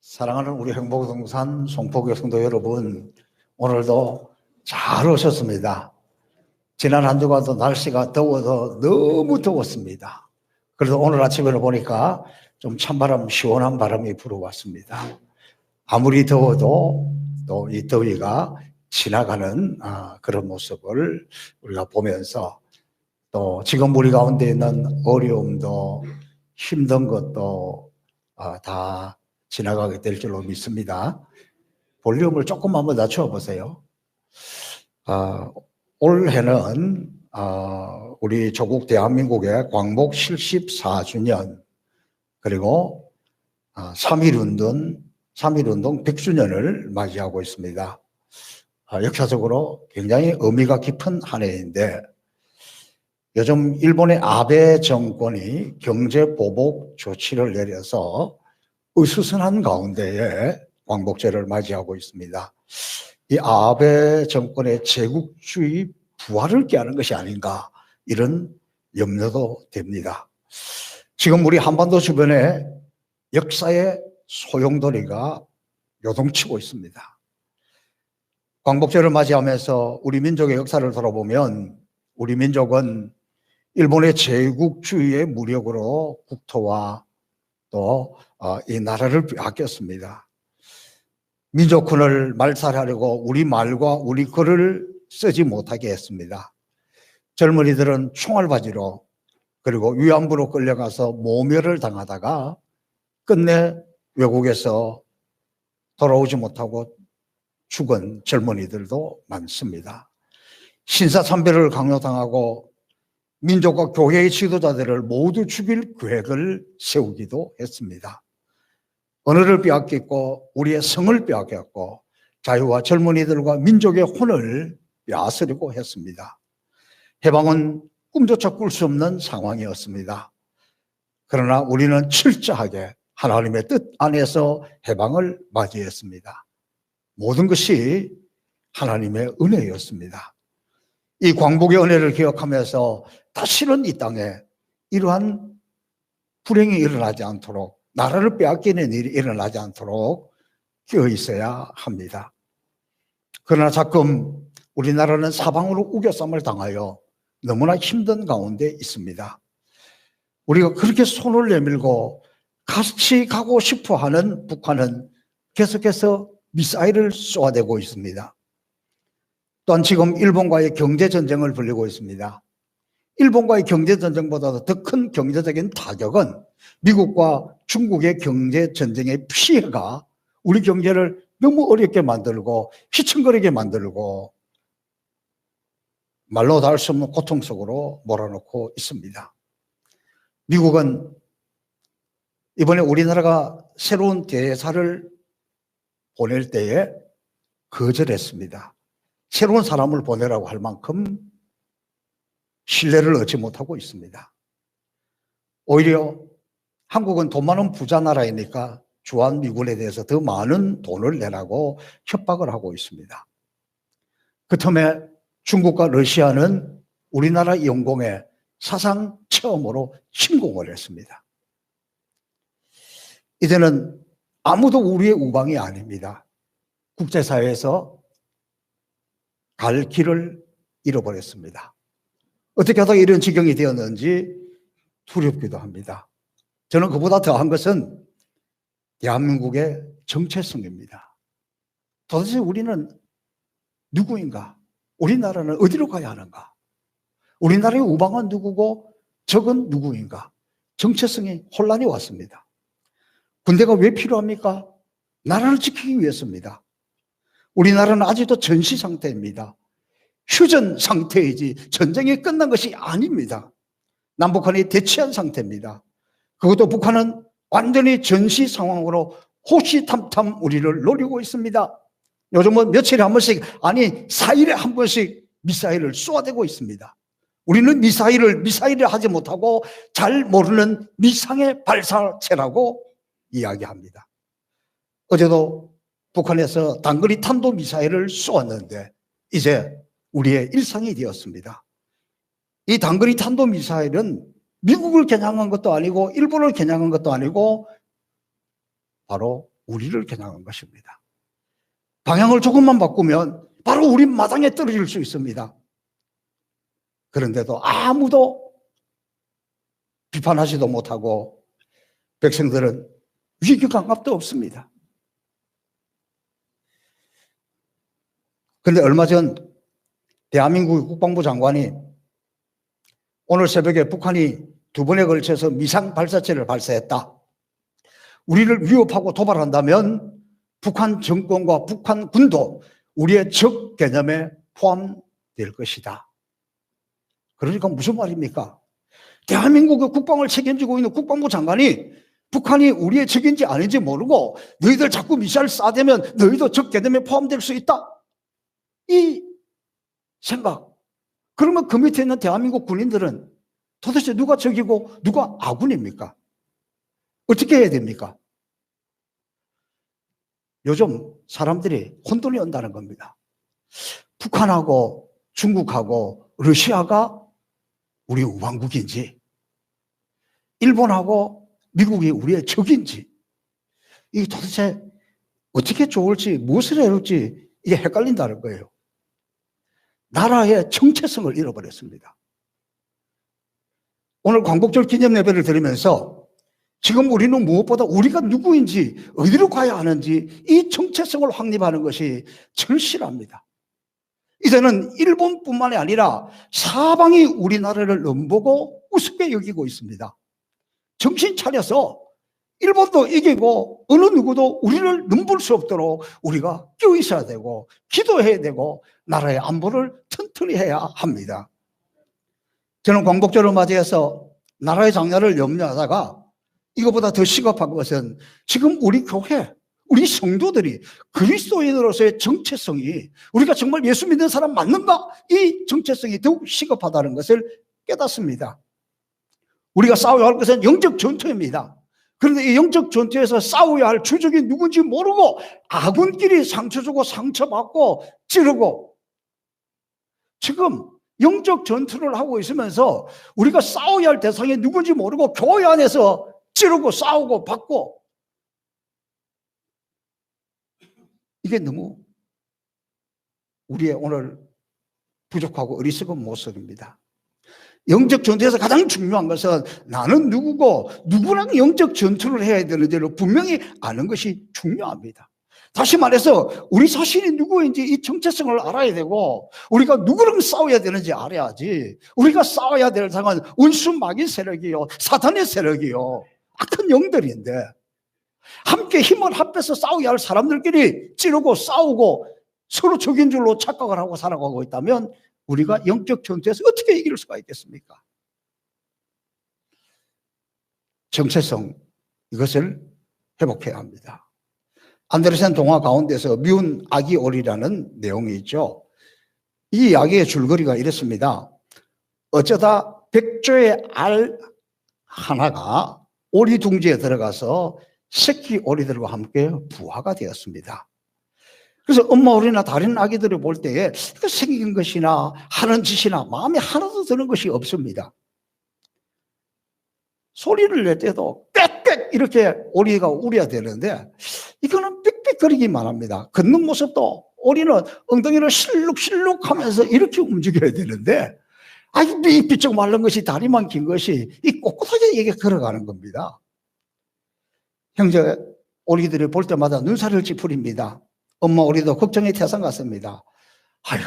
사랑하는 우리 행복동산 송포교 성도 여러분, 오늘도 잘 오셨습니다. 지난 한 주간도 날씨가 더워서 너무 더웠습니다. 그래서 오늘 아침에는 보니까 좀 찬바람, 시원한 바람이 불어왔습니다. 아무리 더워도 또 이 더위가 지나가는 그런 모습을 우리가 보면서, 또 지금 우리 가운데 있는 어려움도 힘든 것도 다 지나가게 될 줄로 믿습니다. 볼륨을 조금 한번 낮춰 보세요. 올해는 우리 조국 대한민국의 광복 74주년, 그리고 3.1운동 100주년을 맞이하고 있습니다. 역사적으로 굉장히 의미가 깊은 한 해인데, 요즘 일본의 아베 정권이 경제보복 조치를 내려서 으스스한 가운데에 광복절을 맞이하고 있습니다. 이 아베 정권의 제국주의 부활을 꾀하는 것이 아닌가, 이런 염려도 됩니다. 지금 우리 한반도 주변에 역사의 소용돌이가 요동치고 있습니다. 광복절을 맞이하면서 우리 민족의 역사를 돌아보면, 우리 민족은 일본의 제국주의의 무력으로 국토와 또 이 나라를 빼앗겼습니다. 민족훈을 말살하려고 우리 말과 우리 글을 쓰지 못하게 했습니다. 젊은이들은 총알바지로, 그리고 위안부로 끌려가서 모멸을 당하다가 끝내 외국에서 돌아오지 못하고 죽은 젊은이들도 많습니다. 신사참배를 강요당하고 민족과 교회의 지도자들을 모두 죽일 계획을 세우기도 했습니다. 언어를 빼앗겼고 우리의 성을 빼앗겼고 자유와 젊은이들과 민족의 혼을 빼앗으려고 했습니다. 해방은 꿈조차 꿀 수 없는 상황이었습니다. 그러나 우리는 철저하게 하나님의 뜻 안에서 해방을 맞이했습니다. 모든 것이 하나님의 은혜였습니다. 이 광복의 은혜를 기억하면서 다시는 이 땅에 이러한 불행이 일어나지 않도록, 나라를 빼앗기는 일이 일어나지 않도록 끼어 있어야 합니다. 그러나 가끔 우리나라는 사방으로 우겨쌈을 당하여 너무나 힘든 가운데 있습니다. 우리가 그렇게 손을 내밀고 같이 가고 싶어 하는 북한은 계속해서 미사일을 쏘아대고 있습니다. 또한 지금 일본과의 경제전쟁을 벌이고 있습니다. 일본과의 경제전쟁보다도 더 큰 경제적인 타격은 미국과 중국의 경제전쟁의 피해가 우리 경제를 너무 어렵게 만들고 휘청거리게 만들고 말로 다 할 수 없는 고통 속으로 몰아넣고 있습니다. 미국은 이번에 우리나라가 새로운 대사를 보낼 때에 거절했습니다. 새로운 사람을 보내라고 할 만큼 신뢰를 얻지 못하고 있습니다. 오히려 한국은 돈 많은 부자 나라이니까 주한미군에 대해서 더 많은 돈을 내라고 협박을 하고 있습니다. 그 틈에 중국과 러시아는 우리나라 영공에 사상 처음으로 침공을 했습니다. 이제는 아무도 우리의 우방이 아닙니다. 국제사회에서 갈 길을 잃어버렸습니다. 어떻게 하다가 이런 지경이 되었는지 두렵기도 합니다. 저는 그보다 더한 것은 대한민국의 정체성입니다. 도대체 우리는 누구인가? 우리나라는 어디로 가야 하는가? 우리나라의 우방은 누구고 적은 누구인가? 정체성이 혼란이 왔습니다. 군대가 왜 필요합니까? 나라를 지키기 위해서입니다. 우리나라는 아직도 전시 상태입니다. 휴전 상태이지 전쟁이 끝난 것이 아닙니다. 남북한이 대치한 상태입니다. 그것도 북한은 완전히 전시 상황으로 호시탐탐 우리를 노리고 있습니다. 요즘은 며칠에 한 번씩, 아니 4일에 한 번씩 미사일을 쏘아대고 있습니다. 우리는 미사일을 하지 못하고 잘 모르는 미상의 발사체라고 이야기합니다. 어제도 북한에서 단거리 탄도미사일을 쏘았는데 이제 우리의 일상이 되었습니다. 이 단거리 탄도미사일은 미국을 겨냥한 것도 아니고 일본을 겨냥한 것도 아니고 바로 우리를 겨냥한 것입니다. 방향을 조금만 바꾸면 바로 우리 마당에 떨어질 수 있습니다. 그런데도 아무도 비판하지도 못하고 백성들은 위기감각도 없습니다. 그런데 얼마 전 대한민국 국방부 장관이 오늘 새벽에 북한이 2번에 걸쳐서 미상 발사체를 발사했다. 우리를 위협하고 도발한다면 북한 정권과 북한 군도 우리의 적 개념에 포함될 것이다. 그러니까 무슨 말입니까? 대한민국의 국방을 책임지고 있는 국방부 장관이 북한이 우리의 적인지 아닌지 모르고 너희들 자꾸 미사일 쏴대면 너희도 적 개념에 포함될 수 있다. 이 생각. 그러면 그 밑에 있는 대한민국 군인들은 도대체 누가 적이고 누가 아군입니까? 어떻게 해야 됩니까? 요즘 사람들이 혼돈이 온다는 겁니다. 북한하고 중국하고 러시아가 우리 우방국인지, 일본하고 미국이 우리의 적인지, 이게 도대체 어떻게 좋을지, 무엇을 해야 할지 이게 헷갈린다는 거예요. 나라의 정체성을 잃어버렸습니다. 오늘 광복절 기념 예배를 드리면서 지금 우리는 무엇보다 우리가 누구인지, 어디로 가야 하는지 이 정체성을 확립하는 것이 절실합니다. 이제는 일본뿐만이 아니라 사방이 우리나라를 넘보고 우습게 여기고 있습니다. 정신 차려서 일본도 이기고 어느 누구도 우리를 넘볼 수 없도록 우리가 끼어 있어야 되고 기도해야 되고 나라의 안보를 튼튼히 해야 합니다. 저는 광복절을 맞이해서 나라의 장래를 염려하다가 이것보다 더 시급한 것은 지금 우리 교회, 우리 성도들이 그리스도인으로서의 정체성이 우리가 정말 예수 믿는 사람 맞는가? 이 정체성이 더욱 시급하다는 것을 깨닫습니다. 우리가 싸워야 할 것은 영적 전투입니다. 그런데 이 영적 전투에서 싸워야 할 주적이 누군지 모르고 아군끼리 상처 주고 상처받고 찌르고, 지금 영적 전투를 하고 있으면서 우리가 싸워야 할 대상이 누군지 모르고 교회 안에서 찌르고 싸우고 받고, 이게 너무 우리의 오늘 부족하고 어리석은 모습입니다. 영적 전투에서 가장 중요한 것은 나는 누구고 누구랑 영적 전투를 해야 되는지를 분명히 아는 것이 중요합니다. 다시 말해서 우리 자신이 누구인지 이 정체성을 알아야 되고, 우리가 누구랑 싸워야 되는지 알아야지. 우리가 싸워야 될 상은 운수 마귀 세력이요, 사탄의 세력이요, 악한 영들인데, 함께 힘을 합해서 싸워야 할 사람들끼리 찌르고 싸우고 서로 적인 줄로 착각을 하고 살아가고 있다면 우리가 영적 전투에서 어떻게 이길 수가 있겠습니까? 정체성, 이것을 회복해야 합니다. 안데르센 동화 가운데서 미운 아기 오리라는 내용이 있죠. 이 이야기의 줄거리가 이렇습니다. 어쩌다 백조의 알 하나가 오리 둥지에 들어가서 새끼 오리들과 함께 부화가 되었습니다. 그래서 엄마 오리나 다른 아기들을 볼 때에 생긴 것이나 하는 짓이나 마음에 하나도 드는 것이 없습니다. 소리를 낼 때도 꽥꽥 이렇게 오리가 울어야 되는데 이거는 삑삑거리기만 합니다. 걷는 모습도 오리는 엉덩이를 실룩실룩 하면서 이렇게 움직여야 되는데 아주 삐쩍 마른 것이 다리만 긴 것이 이 꼿꼿하게 이게 걸어가는 겁니다. 형제 오리들을 볼 때마다 눈살을 찌푸립니다. 엄마 오리도 걱정이 태산 같습니다. 아유,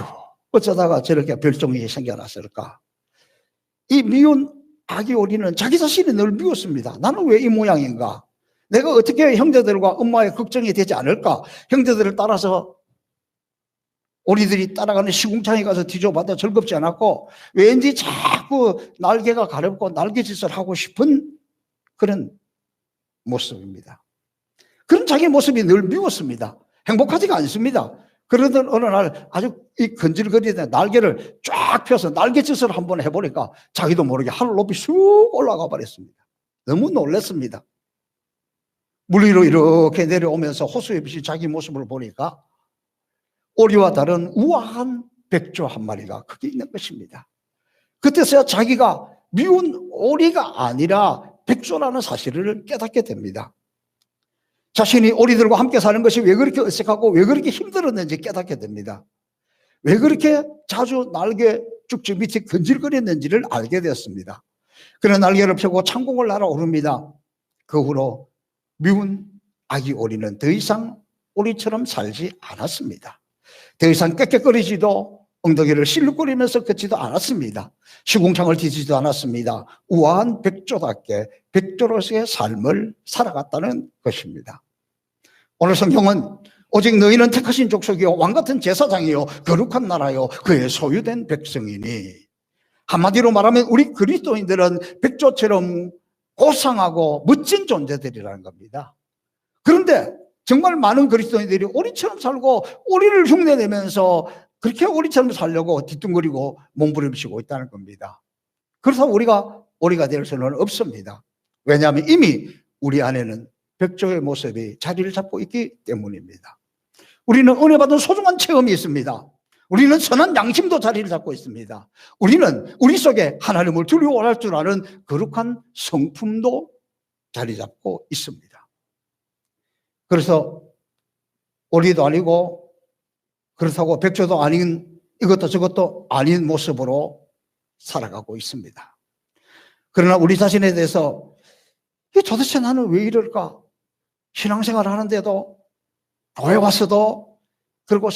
어쩌다가 저렇게 별종이 생겨났을까? 이 미운 아기 오리는 자기 자신이 늘 미웠습니다. 나는 왜 이 모양인가? 내가 어떻게 형제들과 엄마의 걱정이 되지 않을까? 형제들을 따라서 오리들이 따라가는 시궁창에 가서 뒤져봐도 즐겁지 않았고 왠지 자꾸 날개가 가렵고 날개짓을 하고 싶은 그런 모습입니다. 그런 자기 모습이 늘 미웠습니다. 행복하지가 않습니다. 그러던 어느 날 아주 이 건질거리던 날개를 쫙 펴서 날개짓을 한번 해보니까 자기도 모르게 하늘 높이 쑥 올라가 버렸습니다. 너무 놀랐습니다. 물 위로 이렇게 내려오면서 호수의 빛이 자기 모습을 보니까 오리와 다른 우아한 백조 한 마리가 거기 있는 것입니다. 그때서야 자기가 미운 오리가 아니라 백조라는 사실을 깨닫게 됩니다. 자신이 오리들과 함께 사는 것이 왜 그렇게 어색하고 왜 그렇게 힘들었는지 깨닫게 됩니다. 왜 그렇게 자주 날개 쭉지 밑이 근질거렸는지를 알게 되었습니다. 그런 날개를 펴고 창공을 날아오릅니다. 그 후로 미운 아기 오리는 더 이상 오리처럼 살지 않았습니다. 더 이상 깨깨거리지도 엉덩이를 실룩거리면서 걷지도 않았습니다. 시궁창을 뒤지지도 않았습니다. 우아한 백조답게 백조로서의 삶을 살아갔다는 것입니다. 오늘 성경은 오직 너희는 택하신 족속이요 왕같은 제사장이요 거룩한 나라요 그의 소유된 백성이니, 한마디로 말하면 우리 그리스도인들은 백조처럼 고상하고 멋진 존재들이라는 겁니다. 그런데 정말 많은 그리스도인들이 오리처럼 살고 오리를 흉내내면서 그렇게 오리처럼 살려고 뒤뚱거리고 몸부림치고 있다는 겁니다. 그렇다고 우리가 오리가 될 수는 없습니다. 왜냐하면 이미 우리 안에는 백조의 모습이 자리를 잡고 있기 때문입니다. 우리는 은혜 받은 소중한 체험이 있습니다. 우리는 선한 양심도 자리를 잡고 있습니다. 우리는 우리 속에 하나님을 두려워할 줄 아는 거룩한 성품도 자리 잡고 있습니다. 그래서 오리도 아니고 그렇다고 백조도 아닌 이것도 저것도 아닌 모습으로 살아가고 있습니다. 그러나 우리 자신에 대해서 도대체 나는 왜 이럴까? 신앙생활 하는데도 교회 와서도 그리고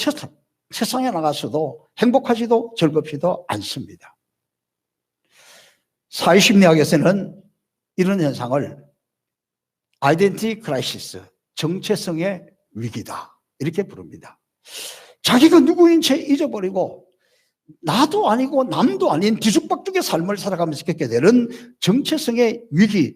세상에 나가서도 행복하지도 즐겁지도 않습니다. 사회심리학에서는 이런 현상을 아이덴티티 크라이시스, 정체성의 위기다 이렇게 부릅니다. 자기가 누구인 채 잊어버리고 나도 아니고 남도 아닌 뒤죽박죽의 삶을 살아가면서 겪게 되는 정체성의 위기,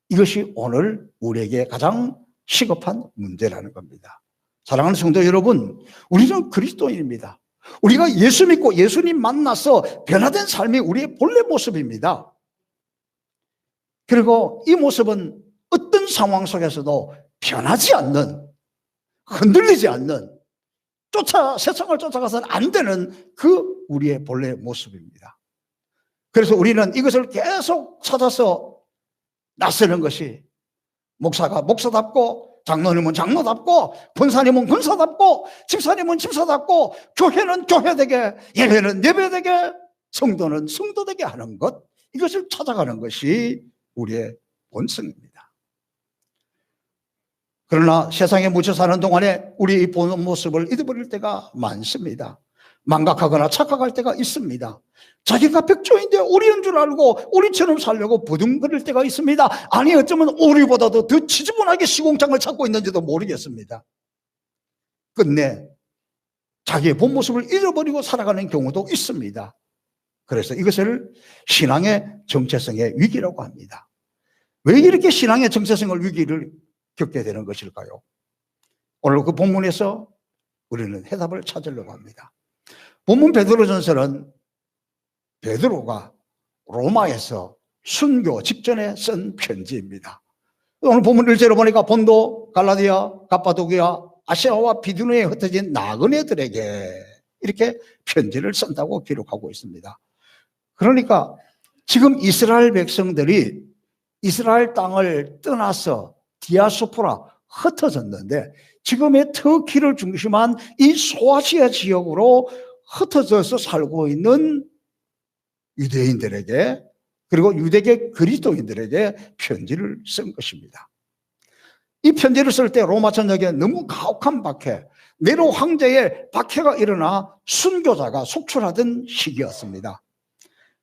이것이 오늘 우리에게 가장 시급한 문제라는 겁니다. 사랑하는 성도 여러분, 우리는 그리스도인입니다. 우리가 예수 믿고 예수님 만나서 변화된 삶이 우리의 본래 모습입니다. 그리고 이 모습은 어떤 상황 속에서도 변하지 않는, 흔들리지 않는, 세상을 쫓아가서는 안 되는 그 우리의 본래 모습입니다. 그래서 우리는 이것을 계속 찾아서 나서는 것이, 목사가 목사답고 장로님은 장로답고 권사님은 권사답고 집사님은 집사답고 교회는 교회되게 예배는 예배되게 성도는 성도되게 하는 것, 이것을 찾아가는 것이 우리의 본성입니다. 그러나 세상에 묻혀 사는 동안에 우리의 본 모습을 잊어버릴 때가 많습니다. 망각하거나 착각할 때가 있습니다. 자기가 백조인데 오리인 줄 알고 오리처럼 살려고 부둥거릴 때가 있습니다. 아니 어쩌면 오리보다도 더 지저분하게 시궁창을 찾고 있는지도 모르겠습니다. 끝내 자기의 본 모습을 잃어버리고 살아가는 경우도 있습니다. 그래서 이것을 신앙의 정체성의 위기라고 합니다. 왜 이렇게 신앙의 정체성을 위기를 겪게 되는 것일까요? 오늘 그 본문에서 우리는 해답을 찾으려고 합니다. 본문 베드로전서는 베드로가 로마에서 순교 직전에 쓴 편지입니다. 오늘 본문 1절로 보니까 본도, 갈라디아, 갑바도기아, 아시아와 비두니에 흩어진 나그네들에게 이렇게 편지를 쓴다고 기록하고 있습니다. 그러니까 지금 이스라엘 백성들이 이스라엘 땅을 떠나서 디아스포라 흩어졌는데, 지금의 터키를 중심한 이 소아시아 지역으로 흩어져서 살고 있는 유대인들에게, 그리고 유대계 그리스도인들에게 편지를 쓴 것입니다. 이 편지를 쓸 때 로마 전역에 너무 가혹한 박해, 네로 황제의 박해가 일어나 순교자가 속출하던 시기였습니다.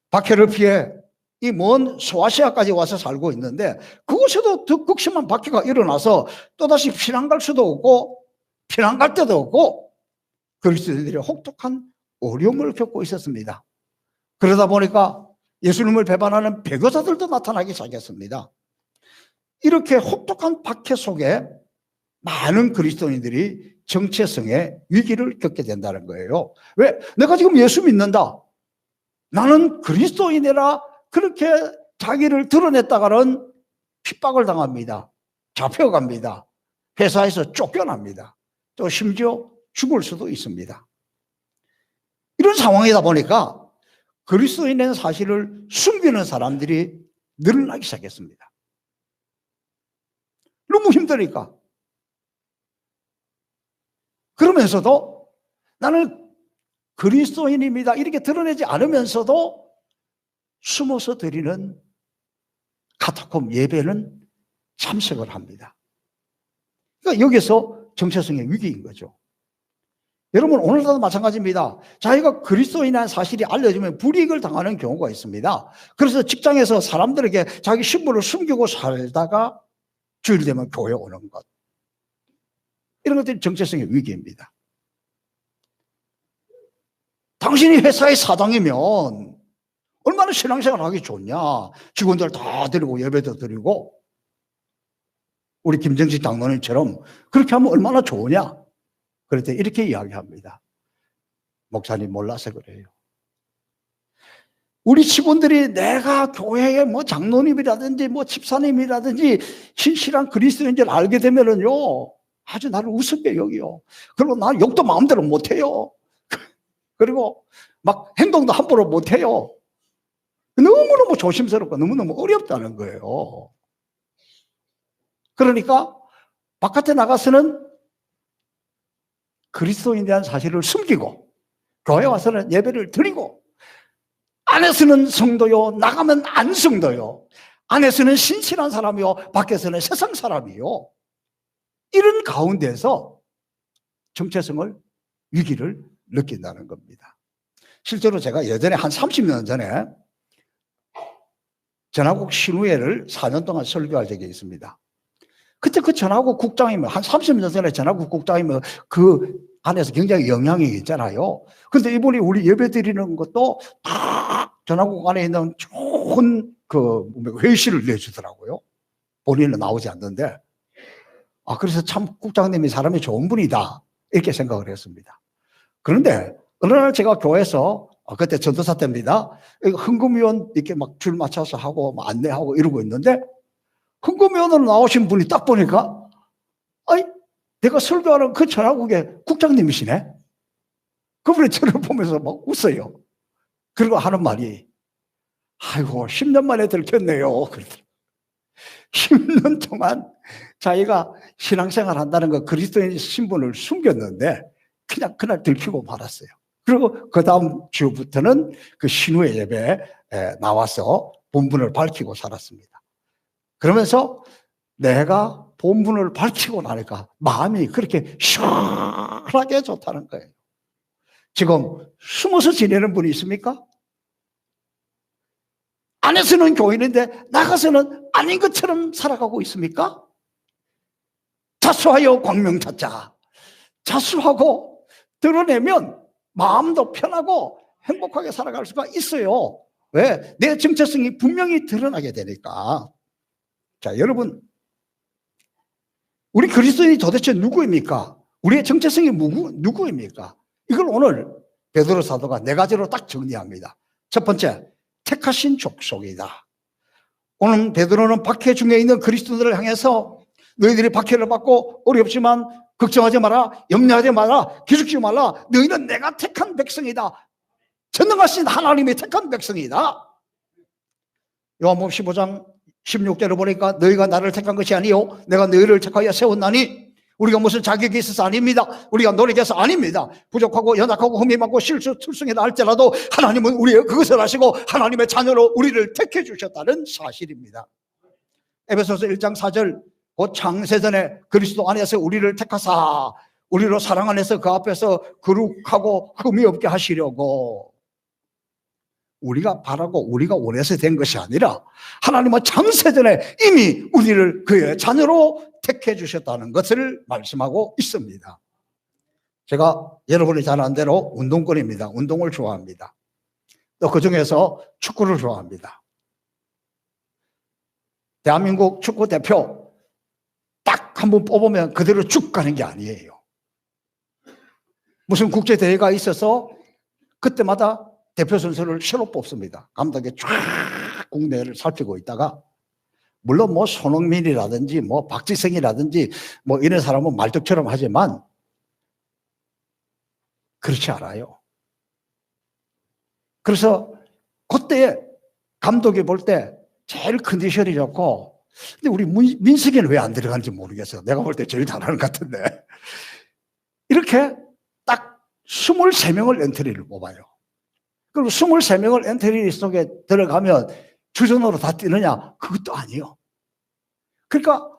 박해를 피해 이 먼 소아시아까지 와서 살고 있는데, 그곳에도 더 극심한 박해가 일어나서 또다시 피난 갈 수도 없고 피난 갈 데도 없고 그리스도인들이 혹독한 어려움을 겪고 있었습니다. 그러다 보니까 예수님을 배반하는 배교자들도 나타나기 시작했습니다. 이렇게 혹독한 박해 속에 많은 그리스도인들이 정체성의 위기를 겪게 된다는 거예요. 왜? 내가 지금 예수 믿는다, 나는 그리스도인이라 그렇게 자기를 드러냈다가는 핍박을 당합니다. 잡혀갑니다. 회사에서 쫓겨납니다. 또 심지어 죽을 수도 있습니다. 이런 상황이다 보니까 그리스도인의 사실을 숨기는 사람들이 늘어나기 시작했습니다. 너무 힘드니까. 그러면서도 나는 그리스도인입니다 이렇게 드러내지 않으면서도 숨어서 드리는 카타콤 예배는 참석을 합니다. 그러니까 여기서 정체성의 위기인 거죠. 여러분 오늘도 마찬가지입니다. 자기가 그리스도인이라는 사실이 알려지면 불이익을 당하는 경우가 있습니다. 그래서 직장에서 사람들에게 자기 신분을 숨기고 살다가 주일 되면 교회 오는 것, 이런 것들이 정체성의 위기입니다. 당신이 회사의 사장이면 얼마나 신앙생활 하기 좋냐. 직원들 다 데리고 예배도 드리고 우리 김정식 장로님처럼 그렇게 하면 얼마나 좋으냐. 그럴 때 이렇게 이야기합니다. 목사님 몰라서 그래요. 우리 직원들이 내가 교회의 뭐 장로님이라든지 뭐 집사님이라든지 신실한 그리스도인 줄 알게 되면은요, 아주 나를 우습게 여기요. 그리고 나 욕도 마음대로 못해요. 그리고 막 행동도 함부로 못해요. 너무너무 조심스럽고 너무너무 어렵다는 거예요. 그러니까 바깥에 나가서는 그리스도인에 대한 사실을 숨기고 교회 와서는 예배를 드리고 안에서는 성도요, 나가면 안 성도요, 안에서는 신실한 사람이요, 밖에서는 세상 사람이요. 이런 가운데서 정체성을, 위기를 느낀다는 겁니다. 실제로 제가 예전에 한 30년 전에 전화국 신우회를 4년 동안 설교할 적이 있습니다. 그때 그 전화국 국장이면 한 30년 전에 전화국 국장이면 그 안에서 굉장히 영향이 있잖아요. 그런데 이분이 우리 예배 드리는 것도 다 전화국 안에 있는 좋은 그 회의실을 내주더라고요. 본인은 나오지 않는데. 그래서 참 국장님이 사람이 좋은 분이다 이렇게 생각을 했습니다. 그런데 어느 날 제가 교회에서 그때 전도사 때입니다. 헌금위원 이렇게 막 줄 맞춰서 하고 안내하고 이러고 있는데 헌금위원으로 나오신 분이 딱 보니까 내가 설교하는 그 전화국의 국장님이시네. 그분이 저를 보면서 막 웃어요. 그리고 하는 말이 아이고 10년 만에 들켰네요. 10년 동안 자기가 신앙생활 한다는 거 그리스도인 신분을 숨겼는데 그냥 그날 들키고 말았어요. 그리고 그 다음 주부터는 그 신우의 예배에 나와서 본분을 밝히고 살았습니다. 그러면서 내가 본분을 밝히고 나니까 마음이 그렇게 시원하게 좋다는 거예요. 지금 숨어서 지내는 분이 있습니까? 안에서는 교인인데 나가서는 아닌 것처럼 살아가고 있습니까? 자수하여 광명 찾자. 자수하고 드러내면 마음도 편하고 행복하게 살아갈 수가 있어요. 왜? 내 정체성이 분명히 드러나게 되니까. 자, 여러분, 우리 그리스도인이 도대체 누구입니까? 우리의 정체성이 누구입니까? 이걸 오늘 베드로 사도가 4가지로 딱 정리합니다. 첫 번째, 택하신 족속이다. 오늘 베드로는 박해 중에 있는 그리스도인들을 향해서 너희들이 박해를 받고 어렵지만 걱정하지 마라, 염려하지 마라, 기죽지 말라. 너희는 내가 택한 백성이다. 전능하신 하나님이 택한 백성이다. 요한복음 15장 16절을 보니까 너희가 나를 택한 것이 아니요 내가 너희를 택하여 세웠나니. 우리가 무슨 자격이 있어서 아닙니다. 우리가 노력해서 아닙니다. 부족하고 연약하고 흠이 많고 실수 출승이다 할지라도 하나님은 우리의 그것을 아시고 하나님의 자녀로 우리를 택해 주셨다는 사실입니다. 에베소서 1장 4절 곧 창세전에 그리스도 안에서 우리를 택하사 우리로 사랑 안에서 그 앞에서 거룩하고 흠이 없게 하시려고. 우리가 바라고 우리가 원해서 된 것이 아니라 하나님은 창세전에 이미 우리를 그의 자녀로 택해 주셨다는 것을 말씀하고 있습니다. 제가 여러분이 잘 아는 대로 운동권입니다. 운동을 좋아합니다. 또 그중에서 축구를 좋아합니다. 대한민국 축구 대표 딱 한 번 뽑으면 그대로 쭉 가는 게 아니에요. 무슨 국제대회가 있어서 그때마다 대표 선수를 새로 뽑습니다. 감독이 쫙 국내를 살피고 있다가 물론 뭐 손흥민이라든지 뭐 박지성이라든지 뭐 이런 사람은 말뚝처럼 하지만 그렇지 않아요. 그래서 그때 감독이 볼 때 제일 컨디션이 좋고 근데 우리 민석이는 왜 안 들어가는지 모르겠어요. 내가 볼 때 제일 잘하는 것 같은데. 이렇게 딱 23명을 엔트리를 뽑아요. 그리고 23명을 엔트리 속에 들어가면 주전으로 다 뛰느냐? 그것도 아니에요. 그러니까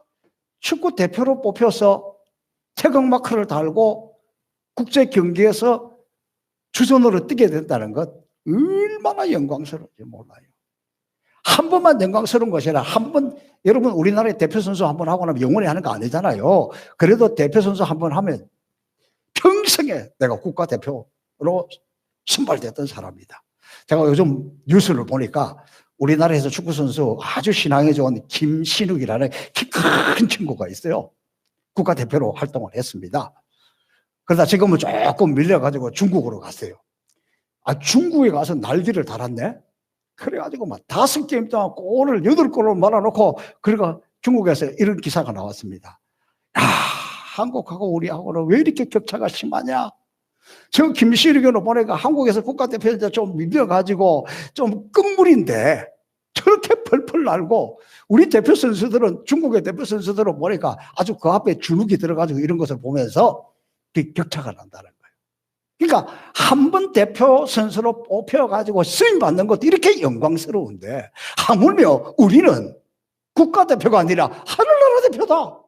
축구 대표로 뽑혀서 태극마크를 달고 국제 경기에서 주전으로 뛰게 된다는 것 얼마나 영광스러운지 몰라요. 한 번만 영광스러운 것이 아니라 한 번, 여러분 우리나라의 대표 선수 한 번 하고 나면 영원히 하는 거 아니잖아요. 그래도 대표 선수 한 번 하면 평생에 내가 국가대표로 선발됐던 사람이다. 제가 요즘 뉴스를 보니까 우리나라에서 축구선수 아주 신앙에 좋은 김신욱이라는 키 큰 친구가 있어요. 국가대표로 활동을 했습니다. 그러다 지금은 조금 밀려가지고 중국으로 갔어요. 중국에 가서 날개를 달았네? 그래가지고 막 5게임 동안 골을 8골을 말아놓고, 그러니까 중국에서 이런 기사가 나왔습니다. 야, 한국하고 우리하고는 왜 이렇게 격차가 심하냐? 저 김시르교로 보니까 한국에서 국가대표에서 좀 밀려가지고 좀 끝물인데 저렇게 펄펄 날고, 우리 대표 선수들은, 중국의 대표 선수들은 보니까 아주 그 앞에 주눅이 들어가지고 이런 것을 보면서 격차가 난다는 거예요. 그러니까 한 번 대표 선수로 뽑혀가지고 쓰임받는 것도 이렇게 영광스러운데, 하물며 우리는 국가대표가 아니라 하늘나라 대표다.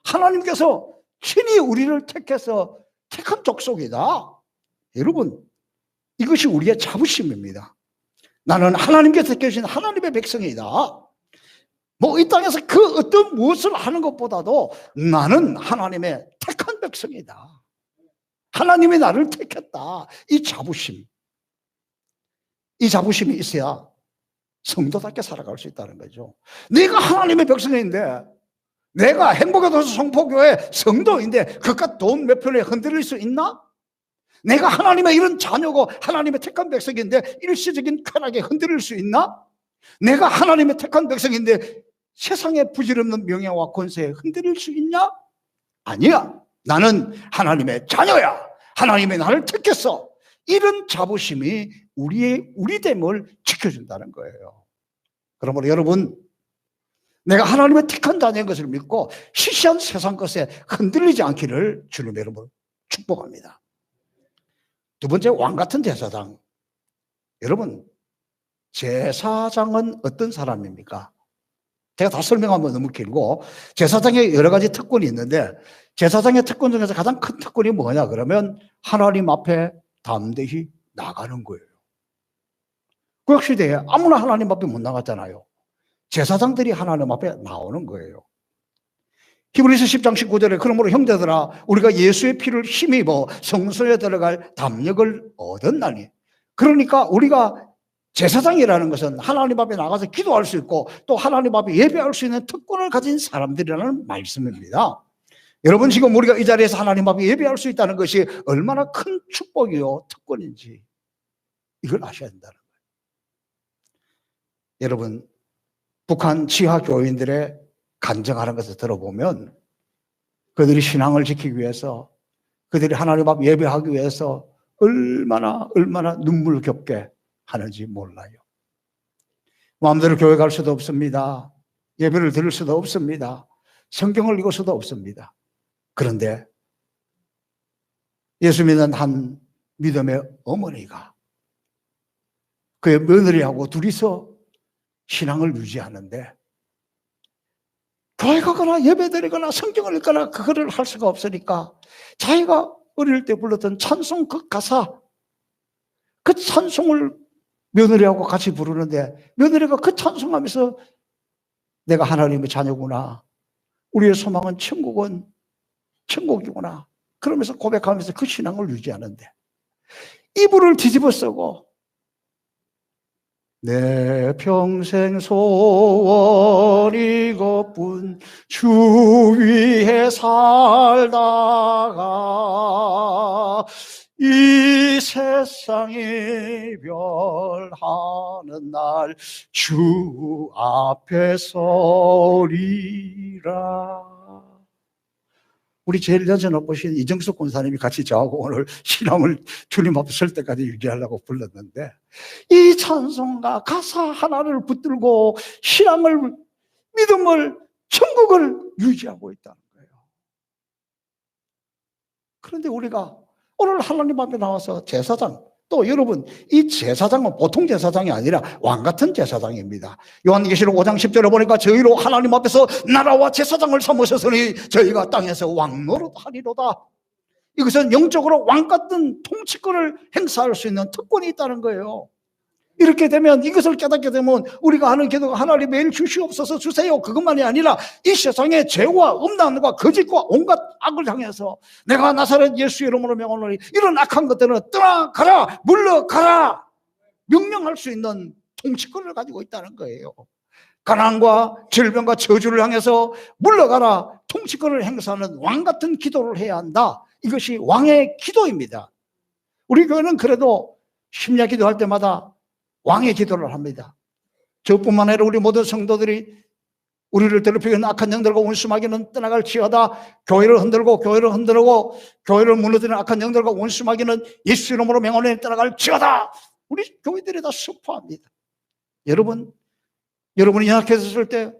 하나님께서 친히 우리를 택해서 택한 족속이다. 여러분, 이것이 우리의 자부심입니다. 나는 하나님께서 택하신 하나님의 백성이다. 뭐 이 땅에서 그 어떤 무엇을 하는 것보다도 나는 하나님의 택한 백성이다. 하나님이 나를 택했다. 이 자부심. 이 자부심이 있어야 성도답게 살아갈 수 있다는 거죠. 내가 하나님의 백성인데, 내가 행복의 도시 성포교회 성도인데 그깟 돈 몇 푼에 흔들릴 수 있나? 내가 하나님의 이런 자녀고 하나님의 택한 백성인데 일시적인 쾌락에 흔들릴 수 있나? 내가 하나님의 택한 백성인데 세상의 부질없는 명예와 권세에 흔들릴 수 있냐? 아니야. 나는 하나님의 자녀야. 하나님이 나를 택했어. 이런 자부심이 우리됨을 지켜준다는 거예요. 그러므로 여러분, 내가 하나님의 택한 자녀인 것을 믿고 시시한 세상 것에 흔들리지 않기를 주님 여러분 축복합니다. 두 번째, 왕 같은 제사장. 여러분, 제사장은 어떤 사람입니까? 제가 다 설명하면 너무 길고, 제사장의 여러 가지 특권이 있는데, 제사장의 특권 중에서 가장 큰 특권이 뭐냐 그러면 하나님 앞에 담대히 나가는 거예요. 구약시대에 아무나 하나님 앞에 못 나갔잖아요. 제사장들이 하나님 앞에 나오는 거예요. 히브리서 10장 19절에 그러므로 형제들아 우리가 예수의 피를 힘입어 성소에 들어갈 담력을 얻었나니. 그러니까 우리가 제사장이라는 것은 하나님 앞에 나가서 기도할 수 있고 또 하나님 앞에 예배할 수 있는 특권을 가진 사람들이라는 말씀입니다. 여러분, 지금 우리가 이 자리에서 하나님 앞에 예배할 수 있다는 것이 얼마나 큰 축복이요 특권인지 이걸 아셔야 된다는 거예요. 여러분, 북한 지하 교인들의 간증하는 것을 들어보면 그들이 신앙을 지키기 위해서, 그들이 하나님 앞 예배하기 위해서 얼마나 눈물겹게 하는지 몰라요. 마음대로 교회 갈 수도 없습니다. 예배를 드릴 수도 없습니다. 성경을 읽을 수도 없습니다. 그런데 예수 믿는 한 믿음의 어머니가 그의 며느리하고 둘이서 신앙을 유지하는데, 교회 가거나 예배 드리거나 성경을 읽거나 그거를 할 수가 없으니까 자기가 어릴 때 불렀던 찬송 그 가사, 그 찬송을 며느리하고 같이 부르는데 며느리가 그 찬송하면서 내가 하나님의 자녀구나, 우리의 소망은 천국이구나 그러면서 고백하면서 그 신앙을 유지하는데, 이불을 뒤집어 쓰고 내 평생 소원이 이것뿐 주 위에 살다가 이 세상이 별하는 날 주 앞에 서리라. 우리 제일 전에 보신 이정숙 권사님이 같이 저하고 오늘 신앙을 주님 앞에 설 때까지 유지하려고 불렀는데, 이 찬송가 가사 하나를 붙들고 신앙을 믿음을, 천국을 유지하고 있다는 거예요. 그런데 우리가 오늘 하나님 앞에 나와서 제사장, 또 여러분 이 제사장은 보통 제사장이 아니라 왕같은 제사장입니다. 요한계시록 5장 10절에 보니까 저희로 하나님 앞에서 나라와 제사장을 삼으셨으니 저희가 땅에서 왕노릇 하리로다. 이것은 영적으로 왕같은 통치권을 행사할 수 있는 특권이 있다는 거예요. 이렇게 되면, 이것을 깨닫게 되면 우리가 하는 기도가 하나님 매일 주시옵소서 주세요 그것만이 아니라 이 세상의 죄와 음란과 거짓과 온갖 악을 향해서 내가 나사렛 예수 이름으로 명하노니 이런 악한 것들은 떠나가라, 물러가라 명령할 수 있는 통치권을 가지고 있다는 거예요. 가난과 질병과 저주를 향해서 물러가라 통치권을 행사하는 왕같은 기도를 해야 한다. 이것이 왕의 기도입니다. 우리 교회는 그래도 심야 기도할 때마다 왕의 기도를 합니다. 저뿐만 아니라 우리 모든 성도들이 우리를 더럽히고 있는 악한 영들과 원수마귀는 떠나갈지어다. 교회를 흔들고 교회를 무너뜨리는 악한 영들과 원수마귀는 예수 이름으로 명하노니 떠나갈지어다. 우리 교회들이 다 선포합니다. 여러분이 연약해졌을 때,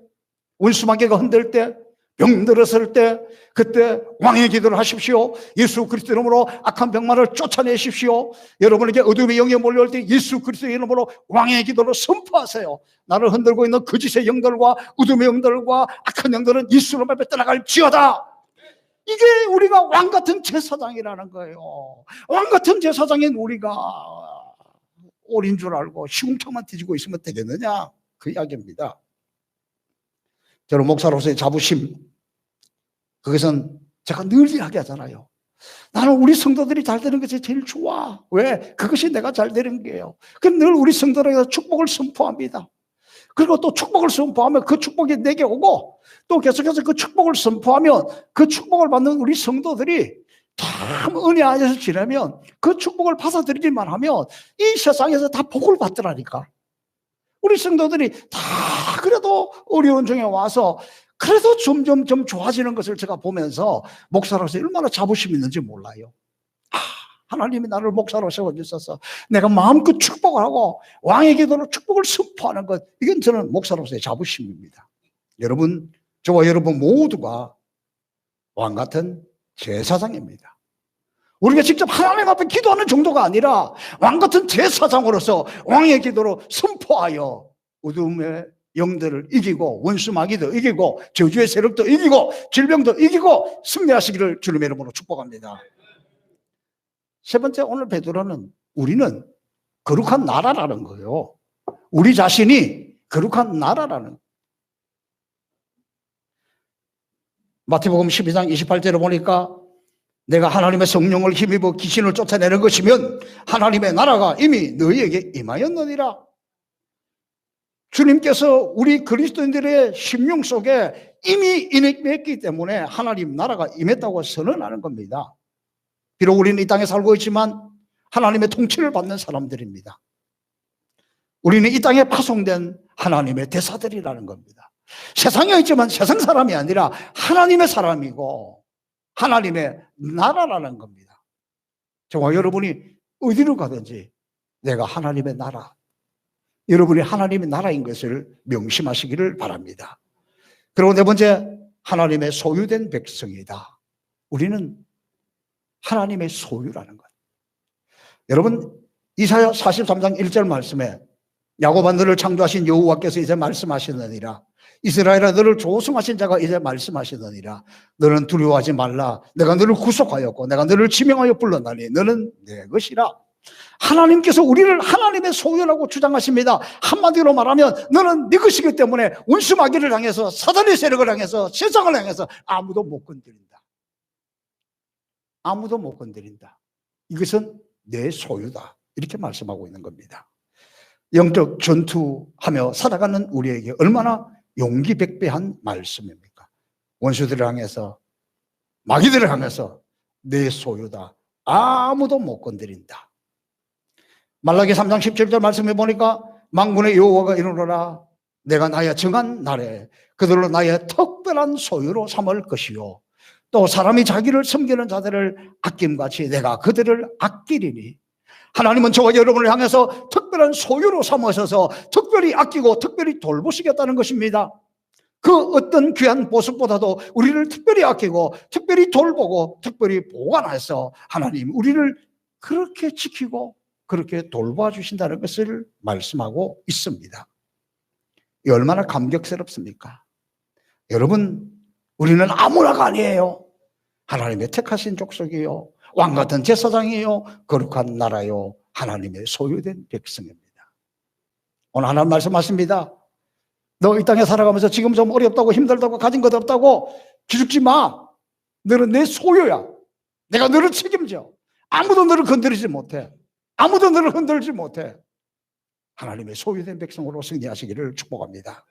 원수마귀가 흔들 때, 병들었을 때, 그때 왕의 기도를 하십시오. 예수 그리스도 이름으로 악한 병만을 쫓아내십시오. 여러분에게 어둠의 영이 몰려올 때 예수 그리스도 이름으로 왕의 기도를 선포하세요. 나를 흔들고 있는 거짓의 영들과 어둠의 영들과 악한 영들은 예수 이름 앞에 떠나갈지어다. 이게 우리가 왕같은 제사장이라는 거예요. 왕같은 제사장인 우리가 옳은 줄 알고 시궁창만 뒤지고 있으면 되겠느냐, 그 이야기입니다. 저는 목사로서의 자부심, 그것은 제가 늘 이야기하잖아요. 나는 우리 성도들이 잘 되는 것이 제일 좋아. 왜? 그것이 내가 잘 되는 거예요. 그럼 늘 우리 성도들에게 축복을 선포합니다. 그리고 또 축복을 선포하면 그 축복이 내게 오고, 또 계속해서 그 축복을 선포하면 그 축복을 받는 우리 성도들이 참 은혜 안에서 지내면, 그 축복을 받아들이기만 하면 이 세상에서 다 복을 받더라니까. 우리 성도들이 다 그래도 어려운 중에 와서 그래도 점점 좋아지는 것을 제가 보면서 목사로서 얼마나 자부심이 있는지 몰라요. 하나님이 나를 목사로 세워주셔서 내가 마음껏 축복을 하고 왕의 기도로 축복을 선포하는 것, 이건 저는 목사로서의 자부심입니다. 여러분, 저와 여러분 모두가 왕같은 제사장입니다. 우리가 직접 하나님 앞에 기도하는 정도가 아니라 왕같은 제사장으로서 왕의 기도로 선포하여 어둠의 영들을 이기고 원수마귀도 이기고 저주의 세력도 이기고 질병도 이기고 승리하시기를 주님의 이름으로 축복합니다. 세 번째, 오늘 베드로는 우리는 거룩한 나라라는 거예요. 우리 자신이 거룩한 나라라는. 마태복음 12장 28절에 보니까 내가 하나님의 성령을 힘입어 귀신을 쫓아내는 것이면 하나님의 나라가 이미 너희에게 임하였느니라. 주님께서 우리 그리스도인들의 심령 속에 이미 임했기 때문에 하나님 나라가 임했다고 선언하는 겁니다. 비록 우리는 이 땅에 살고 있지만 하나님의 통치를 받는 사람들입니다. 우리는 이 땅에 파송된 하나님의 대사들이라는 겁니다. 세상에 있지만 세상 사람이 아니라 하나님의 사람이고 하나님의 나라라는 겁니다. 저와 여러분이 어디로 가든지 내가 하나님의 나라, 여러분이 하나님의 나라인 것을 명심하시기를 바랍니다. 그리고 네 번째, 하나님의 소유된 백성이다. 우리는 하나님의 소유라는 것. 여러분, 이사야 43장 1절 말씀에 야곱아 너를 창조하신 여호와께서 이제 말씀하시느니라. 이스라엘아 너를 조성하신 자가 이제 말씀하시느니라. 너는 두려워하지 말라. 내가 너를 구속하였고 내가 너를 지명하여 불렀나니 너는 내 것이라. 하나님께서 우리를 하나님의 소유라고 주장하십니다. 한마디로 말하면 너는 네 것이기 때문에 원수마귀를 향해서, 사단의 세력을 향해서, 세상을 향해서 아무도 못 건드린다. 아무도 못 건드린다. 이것은 내 소유다. 이렇게 말씀하고 있는 겁니다. 영적 전투하며 살아가는 우리에게 얼마나 용기백배한 말씀입니까? 원수들을 향해서, 마귀들을 향해서 내 소유다. 아무도 못 건드린다. 말라기 3장 17절 말씀해 보니까 만군의 여호와가 이르노라. 내가 나의 정한 날에 그들로 나의 특별한 소유로 삼을 것이요. 또 사람이 자기를 섬기는 자들을 아낌같이 내가 그들을 아끼리니. 하나님은 저와 여러분을 향해서 특별한 소유로 삼으셔서 특별히 아끼고 특별히 돌보시겠다는 것입니다. 그 어떤 귀한 보석보다도 우리를 특별히 아끼고 특별히 돌보고 특별히 보관해서 하나님 우리를 그렇게 지키고 그렇게 돌봐 주신다는 것을 말씀하고 있습니다. 이 얼마나 감격스럽습니까? 여러분, 우리는 아무나가 아니에요. 하나님의 택하신 족속이요, 왕같은 제사장이요, 거룩한 나라요, 하나님의 소유된 백성입니다. 오늘 하나님 말씀하십니다. 너 이 땅에 살아가면서 지금 좀 어렵다고 힘들다고 가진 것 없다고 기죽지 마. 너는 내 소유야. 내가 너를 책임져. 아무도 너를 건드리지 못해. 아무도 너를 흔들지 못해. 하나님의 소유된 백성으로 승리하시기를 축복합니다.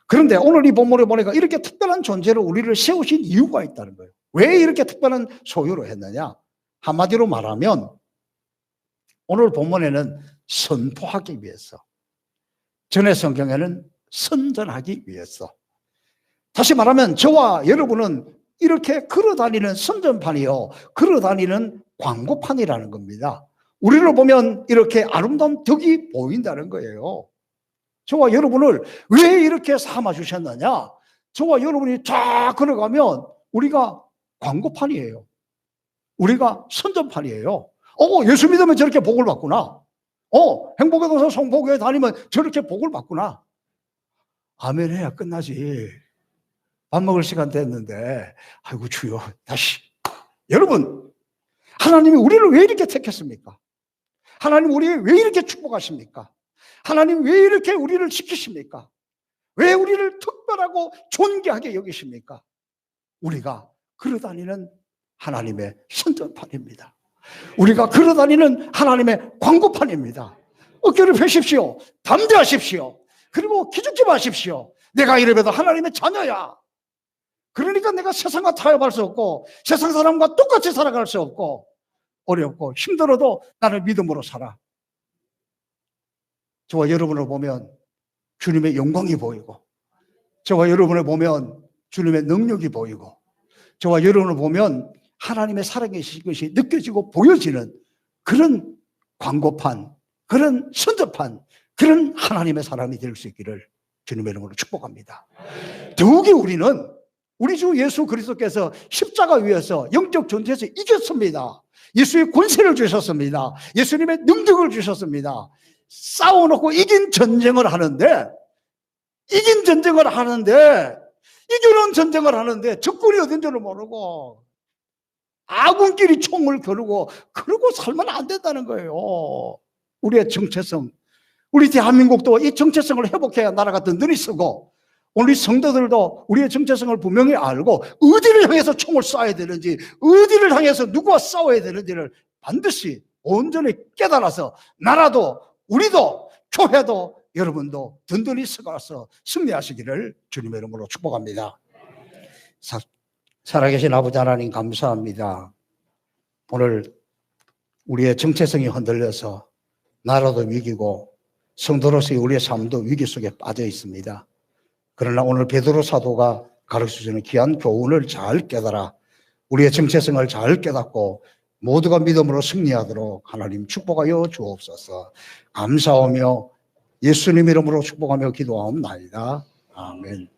그런데 오늘 이 본문에 보니까 이렇게 특별한 존재로 우리를 세우신 이유가 있다는 거예요. 왜 이렇게 특별한 소유로 했느냐? 한마디로 말하면 오늘 본문에는 선포하기 위해서, 전의 성경에는 선전하기 위해서. 다시 말하면 저와 여러분은 이렇게 걸어다니는 선전판이요, 걸어다니는 광고판이라는 겁니다. 우리를 보면 이렇게 아름다운 덕이 보인다는 거예요. 저와 여러분을 왜 이렇게 삼아주셨느냐? 저와 여러분이 쫙 걸어가면 우리가 광고판이에요. 우리가 선전판이에요. 예수 믿으면 저렇게 복을 받구나. 행복의 동산 송포교회 다니면 저렇게 복을 받구나. 아멘 해야 끝나지. 밥 먹을 시간 됐는데, 아이고 주여, 다시. 여러분, 하나님이 우리를 왜 이렇게 택했습니까? 하나님 우리를 왜 이렇게 축복하십니까? 하나님 왜 이렇게 우리를 지키십니까? 왜 우리를 특별하고 존귀하게 여기십니까? 우리가 걸어다니는 하나님의 선전판입니다. 우리가 걸어다니는 하나님의 광고판입니다. 어깨를 펴십시오. 담대하십시오. 그리고 기죽지 마십시오. 내가 이래봬도 하나님의 자녀야. 그러니까 내가 세상과 타협할 수 없고 세상 사람과 똑같이 살아갈 수 없고 어렵고 힘들어도 나는 믿음으로 살아. 저와 여러분을 보면 주님의 영광이 보이고, 저와 여러분을 보면 주님의 능력이 보이고, 저와 여러분을 보면 하나님의 살아계신 것이 느껴지고 보여지는 그런 광고판, 그런 선전판, 그런 하나님의 사람이 될 수 있기를 주님의 이름으로 축복합니다. 더욱이 우리는 우리 주 예수 그리스도께서 십자가 위에서 영적 전쟁에서 이겼습니다. 예수의 권세를 주셨습니다. 예수님의 능력을 주셨습니다. 싸워놓고 이긴 전쟁을 하는데, 이겨놓은 전쟁을 하는데 적군이 어딘 줄을 모르고 아군끼리 총을 겨루고 그러고 살면 안 된다는 거예요. 우리의 정체성, 우리 대한민국도 이 정체성을 회복해야 나라가 든든히 서고, 우리 성도들도 우리의 정체성을 분명히 알고 어디를 향해서 총을 쏴야 되는지, 어디를 향해서 누구와 싸워야 되는지를 반드시 온전히 깨달아서 나라도 우리도 교회도 여러분도 든든히 서가서 승리하시기를 주님의 이름으로 축복합니다. 살아계신 아버지 하나님 감사합니다. 오늘 우리의 정체성이 흔들려서 나라도 위기고 성도로서의 우리의 삶도 위기 속에 빠져 있습니다. 그러나 오늘 베드로 사도가 가르쳐주는 귀한 교훈을 잘 깨달아 우리의 정체성을 잘 깨닫고 모두가 믿음으로 승리하도록 하나님 축복하여 주옵소서. 감사하며 예수님 이름으로 축복하며 기도하옵나이다. 아멘.